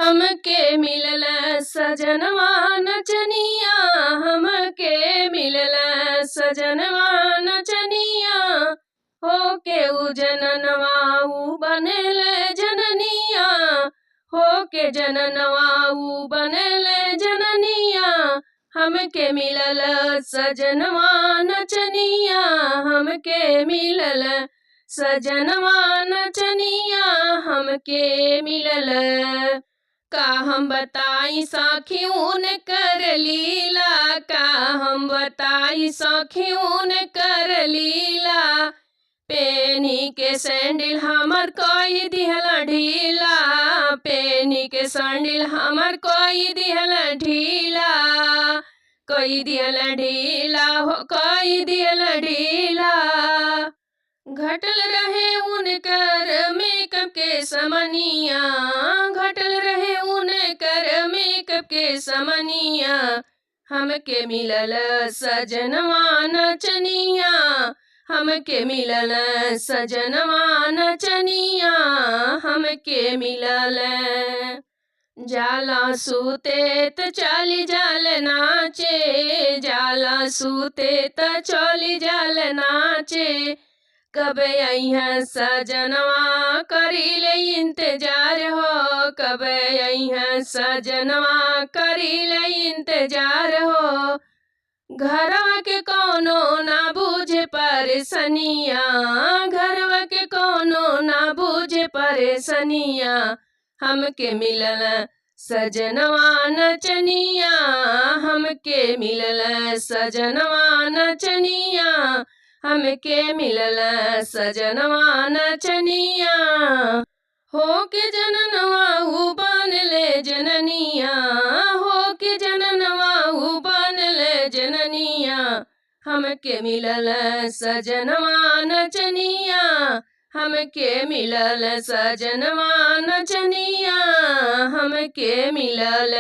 हमके मिलल सजनवा नचनिया, हमके मिलल सजनवा नचनिया। होके उ जननवा उ बनल जननिया, होके जननवा उ बनल जननिया। हमके मिलल सजनवा नचनिया, हमके मिलल सजनवा नचनिया, हमके मिलल। का हम बताई साखी उनकर लीला, का हम बताई साखी उनकर लीला। पेनी के सैंडल हमर कोई दिहला ढीला, पेनी के सैंडल हमर कोई दिहला ढीला। कोई दिहला ढीला हो कोई दिहला ढीला। घटल रहे उनकर मेकअप के समनिया, घटल रहे उनकर मेकअप के समनिया। हमके मिलल सजनवा नचनिया, हमके मिलल सजनवा नचनिया, हमके मिलल। जाला सूते त चली जाल नाचे, जाला सूते त चली जाल नाचे। कब अइहाँ सजनवा करीले इंतजार हो, कब अइहाँ सजनवा करीले इंतजार हो। घरवा के कोनो ना बूझे परेशनिया, घरवा के कोनो ना बूझे परेशनिया। हमके मिलल सजनवा नचनिया, हमके मिलल सजनवा नचनिया, हमके मिलल सजनवा नचनिया। होके जननवा उ बनले जननिया, होके जननवा उ बनले जननिया। हमके मिलल सजनवा नचनिया, हमके मिलल सजनवा नचनिया, हमके मिलल।